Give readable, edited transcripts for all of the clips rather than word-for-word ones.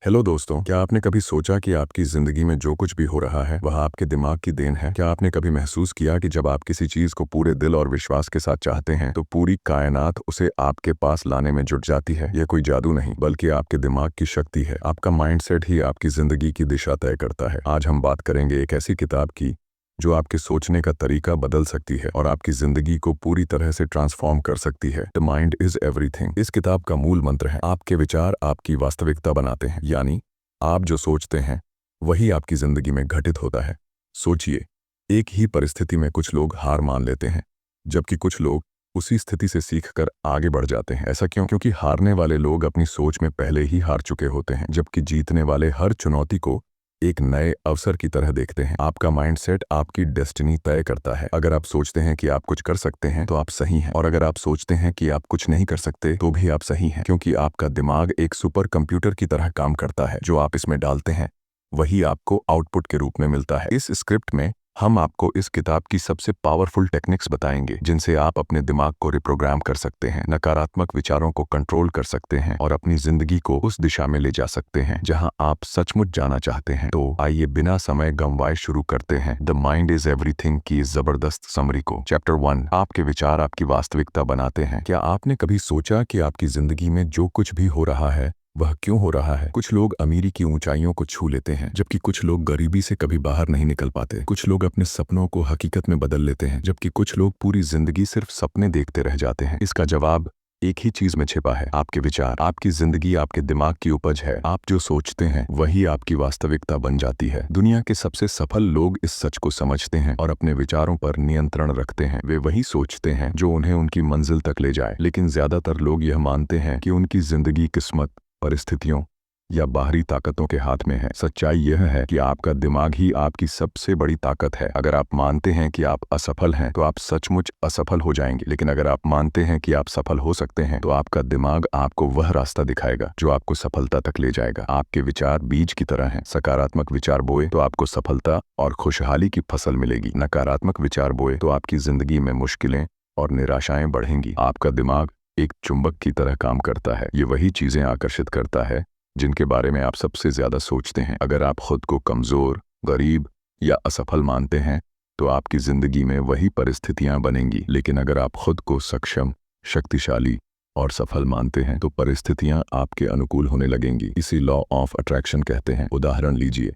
Hello दोस्तों, क्या आपने कभी सोचा कि आपकी ज़िंदगी में जो कुछ भी हो रहा है वह आपके दिमाग की देन है? क्या आपने कभी महसूस किया कि जब आप किसी चीज़ को पूरे दिल और विश्वास के साथ चाहते हैं तो पूरी कायनात उसे आपके पास लाने में जुट जाती है? यह कोई जादू नहीं बल्कि आपके दिमाग की शक्ति है। आपका माइंडसेट ही आपकी ज़िंदगी की दिशा तय करता है। आज हम बात करेंगे एक ऐसी किताब की जो आपके सोचने का तरीका बदल सकती है और आपकी ज़िंदगी को पूरी तरह से ट्रांसफॉर्म कर सकती है। The mind is everything. इस किताब का मूल मंत्र है, आपके विचार आपकी वास्तविकता बनाते हैं। यानी आप जो सोचते हैं वही आपकी जिंदगी में घटित होता है। सोचिए, एक ही परिस्थिति में कुछ लोग हार मान लेते हैं जबकि कुछ लोग उसी स्थिति से सीखकर आगे बढ़ जाते हैं। ऐसा क्यों? क्योंकि हारने वाले लोग अपनी सोच में पहले ही हार चुके होते हैं, जबकि जीतने वाले हर चुनौती को एक नए अवसर की तरह देखते हैं। आपका माइंडसेट आपकी डेस्टिनी तय करता है। अगर आप सोचते हैं कि आप कुछ कर सकते हैं तो आप सही हैं, और अगर आप सोचते हैं कि आप कुछ नहीं कर सकते तो भी आप सही हैं, क्योंकि आपका दिमाग एक सुपर कंप्यूटर की तरह काम करता है। जो आप इसमें डालते हैं वही आपको आउटपुट के रूप में मिलता है। इस स्क्रिप्ट में हम आपको इस किताब की सबसे पावरफुल टेक्निक्स बताएंगे जिनसे आप अपने दिमाग को रिप्रोग्राम कर सकते हैं, नकारात्मक विचारों को कंट्रोल कर सकते हैं और अपनी जिंदगी को उस दिशा में ले जा सकते हैं जहां आप सचमुच जाना चाहते हैं। तो आइए बिना समय गंवाए शुरू करते हैं द माइंड इज एवरीथिंग की इस जबरदस्त समरी को। चैप्टर 1, आपके विचार आपकी वास्तविकता बनाते हैं। क्या आपने कभी सोचा कि आपकी जिंदगी में जो कुछ भी हो रहा है वह क्यों हो रहा है? कुछ लोग अमीरी की ऊंचाइयों को छू लेते हैं जबकि कुछ लोग गरीबी से कभी बाहर नहीं निकल पाते। कुछ लोग अपने सपनों को हकीकत में बदल लेते हैं जबकि कुछ लोग पूरी जिंदगी सिर्फ सपने देखते रह जाते हैं। इसका जवाब एक ही चीज में छिपा है, आपके विचार। आपकी जिंदगी आपके दिमाग की उपज है। आप जो सोचते हैं वही आपकी वास्तविकता बन जाती है। दुनिया के सबसे सफल लोग इस सच को समझते हैं और अपने विचारों पर नियंत्रण रखते हैं। वे वही सोचते हैं जो उन्हें उनकी मंजिल तक ले जाए। लेकिन ज्यादातर लोग यह मानते हैं कि उनकी जिंदगी किस्मत, परिस्थितियों या बाहरी ताकतों के हाथ में है। सच्चाई यह है कि आपका दिमाग ही आपकी सबसे बड़ी ताकत है। अगर आप मानते हैं कि आप असफल हैं तो आप सचमुच असफल हो जाएंगे, लेकिन अगर आप मानते हैं कि आप सफल हो सकते हैं तो आपका दिमाग आपको वह रास्ता दिखाएगा जो आपको सफलता तक ले जाएगा। आपके विचार बीज की तरह हैं। सकारात्मक विचार बोए तो आपको सफलता और खुशहाली की फसल मिलेगी। नकारात्मक विचार बोए तो आपकी जिंदगी में मुश्किलें और निराशाएं बढ़ेंगी। आपका दिमाग एक चुंबक की तरह काम करता है। ये वही चीजें आकर्षित करता है जिनके बारे में आप सबसे ज्यादा सोचते हैं। अगर आप खुद को कमजोर, गरीब या असफल मानते हैं तो आपकी जिंदगी में वही परिस्थितियां बनेंगी। लेकिन अगर आप खुद को सक्षम, शक्तिशाली और सफल मानते हैं तो परिस्थितियां आपके अनुकूल होने लगेंगी। इसी लॉ ऑफ अट्रैक्शन कहते हैं। उदाहरण लीजिए,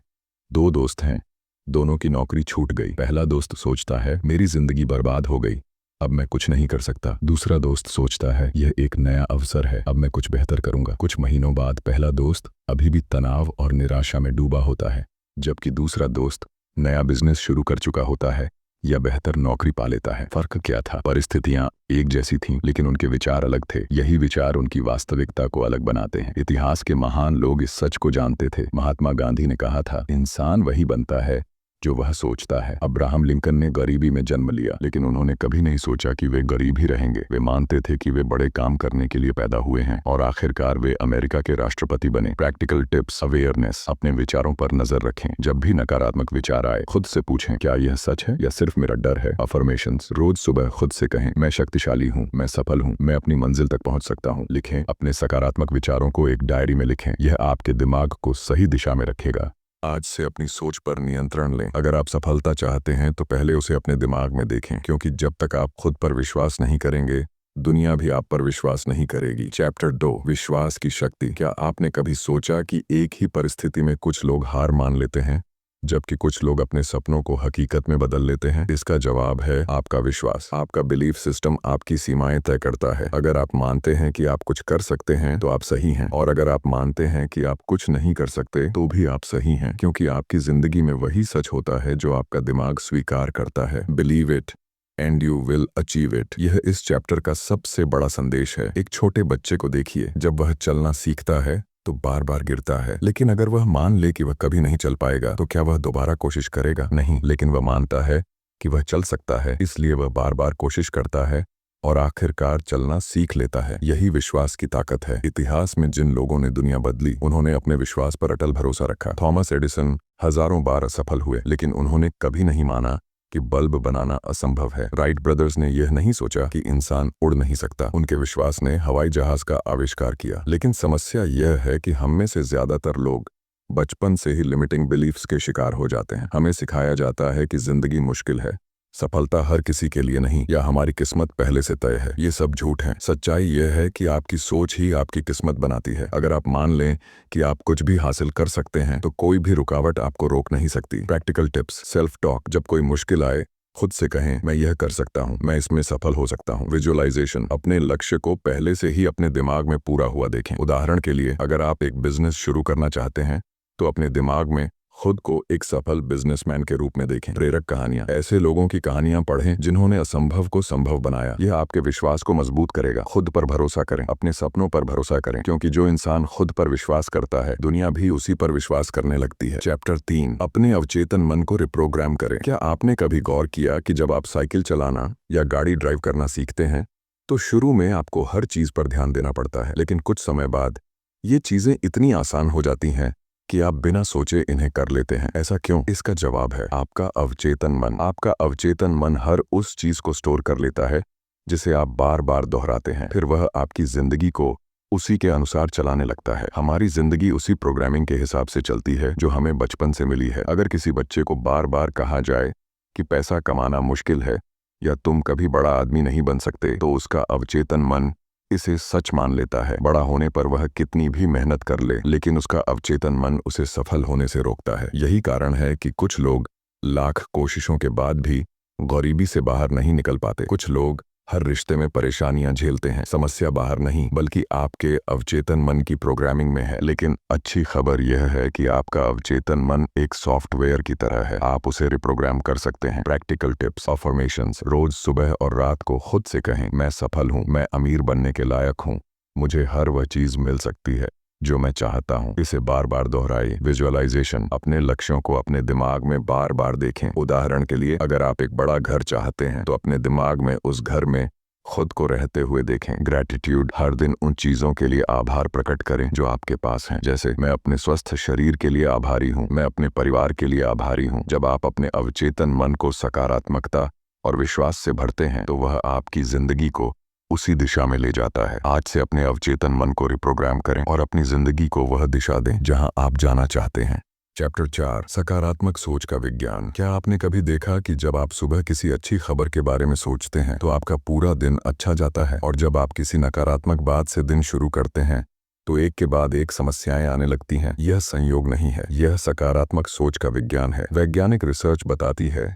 दो दोस्त हैं, दोनों की नौकरी छूट गई। पहला दोस्त सोचता है मेरी जिंदगी बर्बाद हो गई, अब मैं कुछ नहीं कर सकता। दूसरा दोस्त सोचता है यह एक नया अवसर है, अब मैं कुछ बेहतर करूंगा। कुछ महीनों बाद पहला दोस्त अभी भी तनाव और निराशा में डूबा होता है, जबकि दूसरा दोस्त नया बिजनेस शुरू कर चुका होता है या बेहतर नौकरी पा लेता है। फर्क क्या था? परिस्थितियां एक जैसी थीं लेकिन उनके विचार अलग थे। यही विचार उनकी वास्तविकता को अलग बनाते हैं। इतिहास के महान लोग इस सच को जानते थे। महात्मा गांधी ने कहा था, इंसान वही बनता है जो वह सोचता है। अब्राहम लिंकन ने गरीबी में जन्म लिया लेकिन उन्होंने कभी नहीं सोचा कि वे गरीब ही रहेंगे। वे मानते थे कि वे बड़े काम करने के लिए पैदा हुए हैं और आखिरकार वे अमेरिका के राष्ट्रपति बने। प्रैक्टिकल टिप्स, अवेयरनेस, अपने विचारों पर नजर रखें। जब भी नकारात्मक विचार आए खुद से पूछें, क्या यह सच है या सिर्फ मेरा डर है? अफर्मेशंस, रोज सुबह खुद से कहें, मैं शक्तिशाली हूँ, मैं सफल हूँ, मैं अपनी मंजिल तक पहुँच सकता हूँ। लिखें, अपने सकारात्मक विचारों को एक डायरी में लिखें। यह आपके दिमाग को सही दिशा में रखेगा। आज से अपनी सोच पर नियंत्रण लें। अगर आप सफलता चाहते हैं तो पहले उसे अपने दिमाग में देखें, क्योंकि जब तक आप खुद पर विश्वास नहीं करेंगे दुनिया भी आप पर विश्वास नहीं करेगी। चैप्टर 2, विश्वास की शक्ति। क्या आपने कभी सोचा कि एक ही परिस्थिति में कुछ लोग हार मान लेते हैं जबकि कुछ लोग अपने सपनों को हकीकत में बदल लेते हैं? इसका जवाब है आपका विश्वास। आपका बिलीफ सिस्टम आपकी सीमाएं तय करता है। अगर आप मानते हैं कि आप कुछ कर सकते हैं तो आप सही हैं, और अगर आप मानते हैं कि आप कुछ नहीं कर सकते तो भी आप सही हैं, क्योंकि आपकी जिंदगी में वही सच होता है जो आपका दिमाग स्वीकार करता है। Believe it and you will achieve it. यह इस चैप्टर का सबसे बड़ा संदेश है। एक छोटे बच्चे को देखिए, जब वह चलना सीखता है तो बार बार गिरता है, लेकिन अगर वह मान ले कि वह कभी नहीं चल पाएगा तो क्या वह दोबारा कोशिश करेगा? नहीं, लेकिन वह मानता है कि वह चल सकता है, इसलिए वह बार बार कोशिश करता है और आखिरकार चलना सीख लेता है। यही विश्वास की ताकत है। इतिहास में जिन लोगों ने दुनिया बदली उन्होंने अपने विश्वास पर अटल भरोसा रखा। थॉमस एडिसन हजारों बार असफल हुए लेकिन उन्होंने कभी नहीं माना कि बल्ब बनाना असंभव है। राइट ब्रदर्स ने यह नहीं सोचा कि इंसान उड़ नहीं सकता। उनके विश्वास ने हवाई जहाज का आविष्कार किया। लेकिन समस्या यह है कि हम में से ज्यादातर लोग बचपन से ही लिमिटिंग बिलीफ्स के शिकार हो जाते हैं। हमें सिखाया जाता है कि जिंदगी मुश्किल है, सफलता हर किसी के लिए नहीं, या हमारी किस्मत पहले से तय है। ये सब झूठ है। सच्चाई यह है कि आपकी सोच ही आपकी किस्मत बनाती है। अगर आप मान लें कि आप कुछ भी हासिल कर सकते हैं तो कोई भी रुकावट आपको रोक नहीं सकती। Practical tips. Self talk. जब कोई मुश्किल आए खुद से कहें, मैं यह कर सकता हूँ, मैं इसमें सफल हो सकता हूँ। विजुअलाइजेशन। अपने लक्ष्य को पहले से ही अपने दिमाग में पूरा हुआ देखें। उदाहरण के लिए, अगर आप एक बिजनेस शुरू करना चाहते हैं तो अपने दिमाग में खुद को एक सफल बिजनेसमैन के रूप में देखें। प्रेरक कहानियां। ऐसे लोगों की कहानियां पढ़ें जिन्होंने असंभव को संभव बनाया। यह आपके विश्वास को मजबूत करेगा। खुद पर भरोसा करें, अपने सपनों पर भरोसा करें, क्योंकि जो इंसान खुद पर विश्वास करता है दुनिया भी उसी पर विश्वास करने लगती है। चैप्टर 3, अपने अवचेतन मन को रिप्रोग्राम करें। क्या आपने कभी गौर किया कि जब आप साइकिल चलाना या गाड़ी ड्राइव करना सीखते हैं तो शुरू में आपको हर चीज पर ध्यान देना पड़ता है, लेकिन कुछ समय बाद ये चीजें इतनी आसान हो जाती हैं कि आप बिना सोचे इन्हें कर लेते हैं। ऐसा क्यों? इसका जवाब है आपका अवचेतन मन। आपका अवचेतन मन हर उस चीज को स्टोर कर लेता है जिसे आप बार बार दोहराते हैं। फिर वह आपकी जिंदगी को उसी के अनुसार चलाने लगता है। हमारी जिंदगी उसी प्रोग्रामिंग के हिसाब से चलती है जो हमें बचपन से मिली है। अगर किसी बच्चे को बार बार कहा जाए कि पैसा कमाना मुश्किल है या तुम कभी बड़ा आदमी नहीं बन सकते, तो उसका अवचेतन मन इसे सच मान लेता है। बड़ा होने पर वह कितनी भी मेहनत कर ले, लेकिन उसका अवचेतन मन उसे सफल होने से रोकता है। यही कारण है कि कुछ लोग लाख कोशिशों के बाद भी गरीबी से बाहर नहीं निकल पाते। कुछ लोग हर रिश्ते में परेशानियां झेलते हैं। समस्या बाहर नहीं बल्कि आपके अवचेतन मन की प्रोग्रामिंग में है। लेकिन अच्छी खबर यह है कि आपका अवचेतन मन एक सॉफ्टवेयर की तरह है। आप उसे रिप्रोग्राम कर सकते हैं। Practical tips. अफर्मेशंस। रोज सुबह और रात को खुद से कहें, मैं सफल हूँ, मैं अमीर बनने के लायक हूँ, मुझे हर वह चीज मिल सकती है जो मैं चाहता हूँ। इसे बार बार दोहराइए। विजुअलाइजेशन। अपने लक्ष्यों को अपने दिमाग में बार बार देखें। उदाहरण के लिए, अगर आप एक बड़ा घर चाहते हैं तो अपने दिमाग में उस घर में खुद को रहते हुए देखें। ग्रैटिट्यूड। हर दिन उन चीजों के लिए आभार प्रकट करें जो आपके पास हैं। जैसे, मैं अपने स्वस्थ शरीर के लिए आभारी हूँ, मैं अपने परिवार के लिए आभारी हूँ। जब आप अपने अवचेतन मन को सकारात्मकता और विश्वास से भरते हैं तो वह आपकी जिंदगी को उसी दिशा में ले जाता है। आज से अपने अवचेतन मन को रिप्रोग्राम करें और अपनी जिंदगी को वह दिशा दें जहां आप जाना चाहते हैं। चैप्टर 4, सकारात्मक सोच का विज्ञान। क्या आपने कभी देखा कि जब आप सुबह किसी अच्छी खबर के बारे में सोचते हैं तो आपका पूरा दिन अच्छा जाता है, और जब आप किसी नकारात्मक बात से दिन शुरू करते हैं तो एक के बाद एक समस्याएं आने लगती हैं? यह संयोग नहीं है, यह सकारात्मक सोच का विज्ञान है। वैज्ञानिक रिसर्च बताती है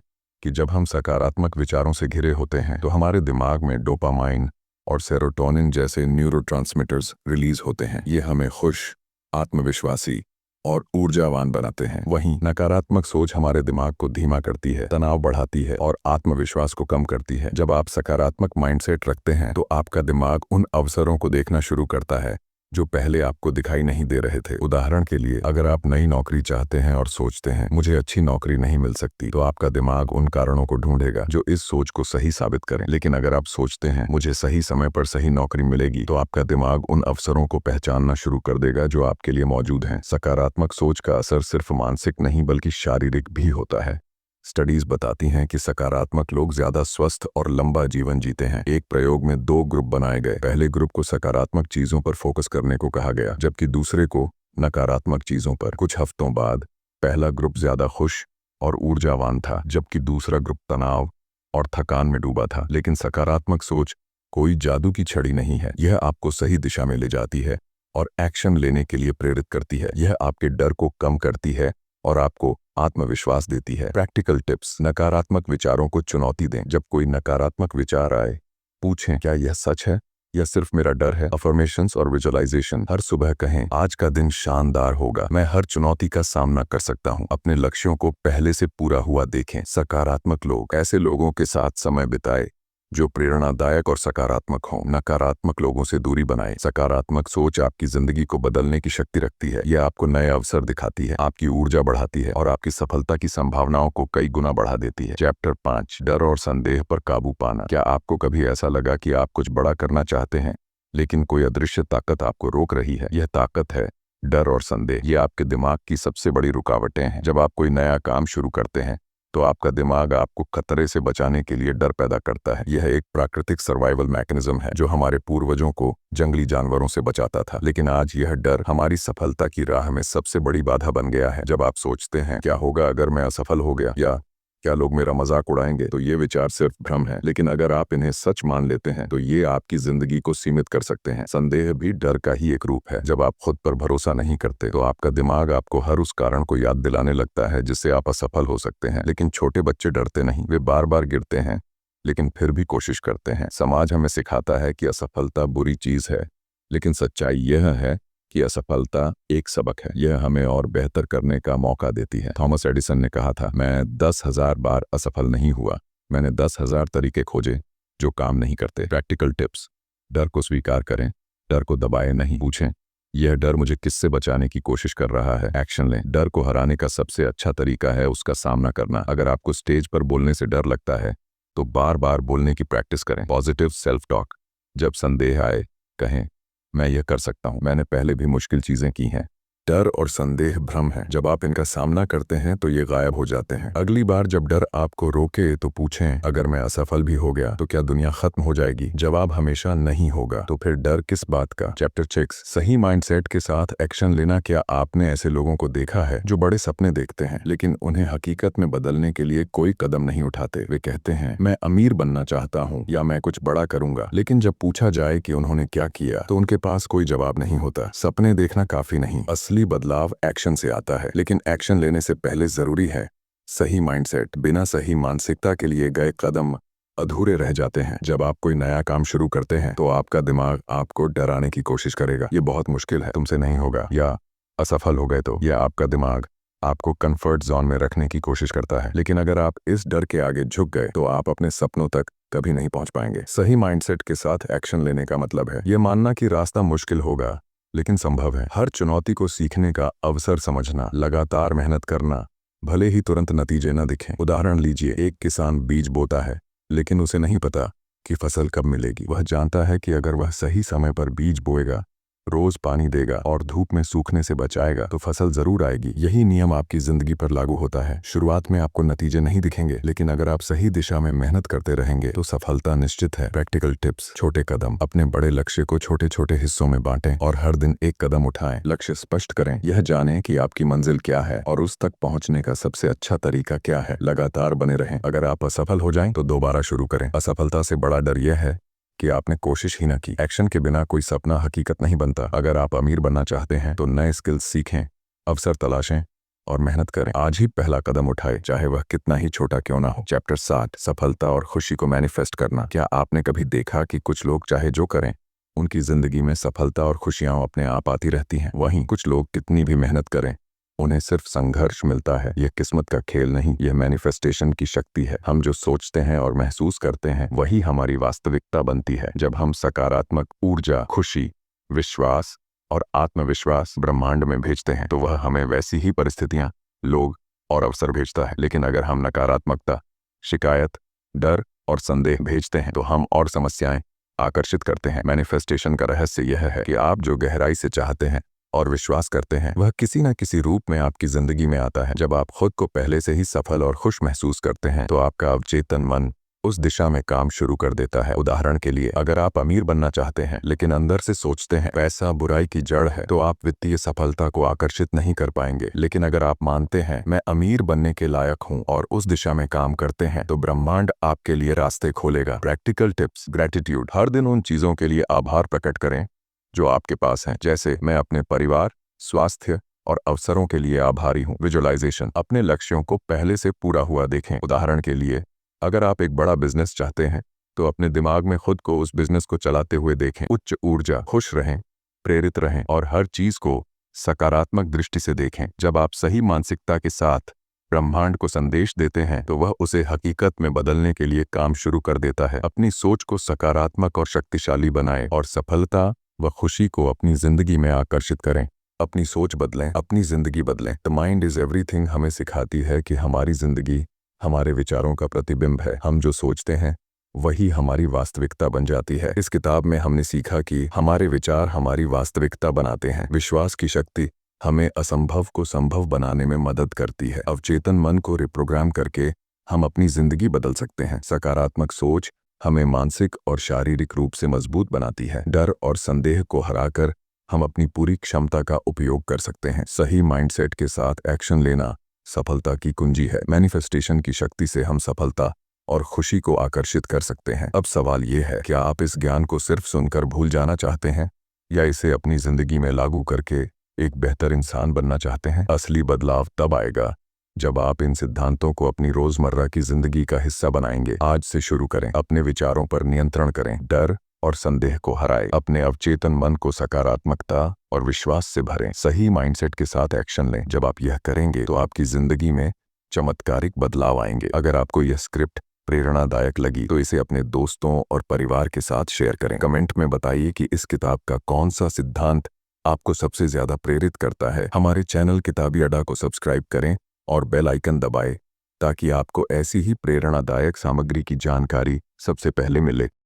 कि जब हम सकारात्मक विचारों से घिरे होते हैं तो हमारे दिमाग में डोपामाइन और सेरोटोनिन जैसे न्यूरोट्रांसमीटर्स रिलीज होते हैं। ये हमें खुश, आत्मविश्वासी और ऊर्जावान बनाते हैं। वहीं नकारात्मक सोच हमारे दिमाग को धीमा करती है, तनाव बढ़ाती है और आत्मविश्वास को कम करती है। जब आप सकारात्मक माइंडसेट रखते हैं तो आपका दिमाग उन अवसरों को देखना शुरू करता है जो पहले आपको दिखाई नहीं दे रहे थे। उदाहरण के लिए, अगर आप नई नौकरी चाहते हैं और सोचते हैं मुझे अच्छी नौकरी नहीं मिल सकती, तो आपका दिमाग उन कारणों को ढूंढेगा जो इस सोच को सही साबित करें। लेकिन अगर आप सोचते हैं मुझे सही समय पर सही नौकरी मिलेगी, तो आपका दिमाग उन अवसरों को पहचानना शुरू कर देगा जो आपके लिए मौजूद हैं। सकारात्मक सोच का असर सिर्फ मानसिक नहीं बल्कि शारीरिक भी होता है। स्टडीज बताती हैं कि सकारात्मक लोग ज्यादा स्वस्थ और लंबा जीवन जीते हैं। एक प्रयोग में 2 ग्रुप बनाए गए। पहले ग्रुप को सकारात्मक चीजों पर फोकस करने को कहा गया, जबकि दूसरे को नकारात्मक चीजों पर। कुछ हफ्तों बाद पहला ग्रुप ज्यादा खुश और ऊर्जावान था, जबकि दूसरा ग्रुप तनाव और थकान में डूबा था। लेकिन सकारात्मक सोच कोई जादू की छड़ी नहीं है। यह आपको सही दिशा में ले जाती है और एक्शन लेने के लिए प्रेरित करती है। यह आपके डर को कम करती है और आपको आत्मविश्वास देती है। Practical tips. नकारात्मक विचारों को चुनौती दें। जब कोई नकारात्मक विचार आए, पूछें, क्या यह सच है या सिर्फ मेरा डर है? अफर्मेशंस और विजुअलाइजेशन। हर सुबह कहें, आज का दिन शानदार होगा, मैं हर चुनौती का सामना कर सकता हूँ। अपने लक्ष्यों को पहले से पूरा हुआ देखें। सकारात्मक लोग ऐसे लोगों के साथ समय बिताए जो प्रेरणादायक और सकारात्मक हों। नकारात्मक लोगों से दूरी बनाएं। सकारात्मक सोच आपकी जिंदगी को बदलने की शक्ति रखती है। यह आपको नए अवसर दिखाती है, आपकी ऊर्जा बढ़ाती है और आपकी सफलता की संभावनाओं को कई गुना बढ़ा देती है। चैप्टर 5, डर और संदेह पर काबू पाना। क्या आपको कभी ऐसा लगा कि आप कुछ बड़ा करना चाहते हैं लेकिन कोई अदृश्य ताकत आपको रोक रही है? यह ताकत है डर और संदेह। ये आपके दिमाग की सबसे बड़ी रुकावटें हैं। जब आप कोई नया काम शुरू करते हैं तो आपका दिमाग आपको खतरे से बचाने के लिए डर पैदा करता है। यह एक प्राकृतिक सर्वाइवल मैकेनिज्म है जो हमारे पूर्वजों को जंगली जानवरों से बचाता था। लेकिन आज यह डर हमारी सफलता की राह में सबसे बड़ी बाधा बन गया है। जब आप सोचते हैं क्या होगा अगर मैं असफल हो गया, या क्या लोग मेरा मजाक उड़ाएंगे, तो ये विचार सिर्फ भ्रम है। लेकिन अगर आप इन्हें सच मान लेते हैं तो ये आपकी जिंदगी को सीमित कर सकते हैं। संदेह भी डर का ही एक रूप है। जब आप खुद पर भरोसा नहीं करते तो आपका दिमाग आपको हर उस कारण को याद दिलाने लगता है जिससे आप असफल हो सकते हैं। लेकिन छोटे बच्चे डरते नहीं, वे बार बार गिरते हैं लेकिन फिर भी कोशिश करते हैं। समाज हमें सिखाता है कि असफलता बुरी चीज है, लेकिन सच्चाई यह है कि असफलता एक सबक है। यह हमें और बेहतर करने का मौका देती है। थॉमस एडिसन ने कहा था, मैं 10,000 बार असफल नहीं हुआ, मैंने 10,000 तरीके खोजे जो काम नहीं करते। प्रैक्टिकल टिप्स: डर को स्वीकार करें, डर को दबाए नहीं। पूछें, यह डर मुझे किससे बचाने की कोशिश कर रहा है? एक्शन लें। डर को हराने का सबसे अच्छा तरीका है उसका सामना करना। अगर आपको स्टेज पर बोलने से डर लगता है तो बार बार बोलने की प्रैक्टिस करें। पॉजिटिव सेल्फ टॉक: जब संदेह आए कहें, मैं यह कर सकता हूं, मैंने पहले भी मुश्किल चीजें की हैं। डर और संदेह भ्रम है, जब आप इनका सामना करते हैं तो ये गायब हो जाते हैं। अगली बार जब डर आपको रोके तो पूछें, अगर मैं असफल भी हो गया तो क्या दुनिया खत्म हो जाएगी? जवाब हमेशा नहीं होगा। तो फिर डर किस बात का? चैप्टर 6: सही माइंडसेट के साथ एक्शन लेना। क्या आपने ऐसे लोगों को देखा है जो बड़े सपने देखते हैं लेकिन उन्हें हकीकत में बदलने के लिए कोई कदम नहीं उठाते? वे कहते हैं, मैं अमीर बनना चाहता हूँ या मैं कुछ बड़ा करूंगा, लेकिन जब पूछा जाए कि उन्होंने क्या किया तो उनके पास कोई जवाब नहीं होता। सपने देखना काफी नहीं, असली बदलाव एक्शन से आता है। लेकिन एक्शन लेने से पहले जरूरी है सही माइंडसेट। बिना सही मानसिकता के लिए गए कदम अधूरे रह जाते हैं। जब आप कोई नया काम शुरू करते हैं तो आपका दिमाग आपको डराने की कोशिश करेगा, ये बहुत मुश्किल है, तुमसे नहीं होगा, या असफल हो गए तो। यह आपका दिमाग आपको कंफर्ट जोन में रखने की कोशिश करता है। लेकिन अगर आप इस डर के आगे झुक गए तो आप अपने सपनों तक कभी नहीं पहुंच पाएंगे। सही माइंडसेट के साथ एक्शन लेने का मतलब है यह मानना कि रास्ता मुश्किल होगा लेकिन संभव है। हर चुनौती को सीखने का अवसर समझना, लगातार मेहनत करना, भले ही तुरंत नतीजे न दिखें। उदाहरण लीजिए, एक किसान बीज बोता है लेकिन उसे नहीं पता कि फसल कब मिलेगी। वह जानता है कि अगर वह सही समय पर बीज बोएगा, रोज पानी देगा और धूप में सूखने से बचाएगा तो फसल जरूर आएगी। यही नियम आपकी जिंदगी पर लागू होता है। शुरुआत में आपको नतीजे नहीं दिखेंगे, लेकिन अगर आप सही दिशा में मेहनत करते रहेंगे तो सफलता निश्चित है। प्रैक्टिकल टिप्स: छोटे कदम। अपने बड़े लक्ष्य को छोटे छोटे हिस्सों में बांटें और हर दिन एक कदम उठाएं। लक्ष्य स्पष्ट करें, यह जानें कि आपकी मंजिल क्या है और उस तक पहुंचने का सबसे अच्छा तरीका क्या है। लगातार बने रहें। अगर आप असफल हो जाएं तो दोबारा शुरू करें। असफलता से बड़ा डर यह है कि आपने कोशिश ही न की। एक्शन के बिना कोई सपना हकीकत नहीं बनता। अगर आप अमीर बनना चाहते हैं तो नए स्किल्स सीखें, अवसर तलाशें और मेहनत करें। आज ही पहला कदम उठाएं, चाहे वह कितना ही छोटा क्यों ना हो। चैप्टर 60: सफलता और खुशी को मैनिफेस्ट करना। क्या आपने कभी देखा कि कुछ लोग चाहे जो करें उनकी जिंदगी में सफलता और खुशियां अपने आप आती रहती हैं? वहीं कुछ लोग कितनी भी मेहनत करें उन्हें सिर्फ संघर्ष मिलता है। यह किस्मत का खेल नहीं, यह मैनिफेस्टेशन की शक्ति है। हम जो सोचते हैं और महसूस करते हैं वही हमारी वास्तविकता बनती है। जब हम सकारात्मक ऊर्जा, खुशी, विश्वास और आत्मविश्वास ब्रह्मांड में भेजते हैं तो वह हमें वैसी ही परिस्थितियां, लोग और अवसर भेजता है। लेकिन अगर हम नकारात्मकता, शिकायत, डर और संदेह भेजते हैं तो हम और समस्याएं आकर्षित करते हैं। मैनिफेस्टेशन का रहस्य यह है कि आप जो गहराई से चाहते हैं और विश्वास करते हैं वह किसी न किसी रूप में आपकी जिंदगी में आता है। जब आप खुद को पहले से ही सफल और खुश महसूस करते हैं तो आपका अवचेतन मन उस दिशा में काम शुरू कर देता है। उदाहरण के लिए, अगर आप अमीर बनना चाहते हैं लेकिन अंदर से सोचते हैं पैसा बुराई की जड़ है तो आप वित्तीय सफलता को आकर्षित नहीं कर पाएंगे। लेकिन अगर आप मानते हैं मैं अमीर बनने के लायक हूं और उस दिशा में काम करते हैं तो ब्रह्मांड आपके लिए रास्ते खोलेगा। Practical tips: gratitude. हर दिन उन चीजों के लिए आभार प्रकट करें जो आपके पास हैं, जैसे मैं अपने परिवार, स्वास्थ्य और अवसरों के लिए आभारी हूँ। विजुअलाइजेशन। अपने लक्ष्यों को पहले से पूरा हुआ देखें। उदाहरण के लिए, अगर आप एक बड़ा बिजनेस चाहते हैं तो अपने दिमाग में खुद को उस बिजनेस को चलाते हुए देखें। उच्च ऊर्जा। खुश रहें, प्रेरित रहें और हर चीज को सकारात्मक दृष्टि से देखें। जब आप सही मानसिकता के साथ ब्रह्मांड को संदेश देते हैं तो वह उसे हकीकत में बदलने के लिए काम शुरू कर देता है। अपनी सोच को सकारात्मक और शक्तिशाली बनाएं और सफलता व खुशी को अपनी जिंदगी में आकर्षित करें। अपनी सोच बदलें, अपनी जिंदगी बदलें। द माइंड इज एवरीथिंग हमें सिखाती है कि हमारी जिंदगी हमारे विचारों का प्रतिबिंब है। हम जो सोचते हैं वही हमारी वास्तविकता बन जाती है। इस किताब में हमने सीखा कि हमारे विचार हमारी वास्तविकता बनाते हैं। विश्वास की शक्ति हमें असंभव को संभव बनाने में मदद करती है। अवचेतन मन को रिप्रोग्राम करके हम अपनी जिंदगी बदल सकते हैं। सकारात्मक सोच हमें मानसिक और शारीरिक रूप से मजबूत बनाती है। डर और संदेह को हराकर हम अपनी पूरी क्षमता का उपयोग कर सकते हैं। सही माइंडसेट के साथ एक्शन लेना सफलता की कुंजी है। मैनिफेस्टेशन की शक्ति से हम सफलता और खुशी को आकर्षित कर सकते हैं। अब सवाल ये है, क्या आप इस ज्ञान को सिर्फ सुनकर भूल जाना चाहते हैं या इसे अपनी जिंदगी में लागू करके एक बेहतर इंसान बनना चाहते हैं? असली बदलाव तब आएगा जब आप इन सिद्धांतों को अपनी रोजमर्रा की जिंदगी का हिस्सा बनाएंगे। आज से शुरू करें। अपने विचारों पर नियंत्रण करें, डर और संदेह को हराएं, अपने अवचेतन मन को सकारात्मकता और विश्वास से भरें, सही माइंडसेट के साथ एक्शन लें। जब आप यह करेंगे तो आपकी जिंदगी में चमत्कारिक बदलाव आएंगे। अगर आपको यह स्क्रिप्ट प्रेरणादायक लगी तो इसे अपने दोस्तों और परिवार के साथ शेयर करें। कमेंट में बताइए कि इस किताब का कौन सा सिद्धांत आपको सबसे ज्यादा प्रेरित करता है। हमारे चैनल किताबी अड्डा को सब्सक्राइब करें और बेल आइकन दबाएं ताकि आपको ऐसी ही प्रेरणादायक सामग्री की जानकारी सबसे पहले मिले।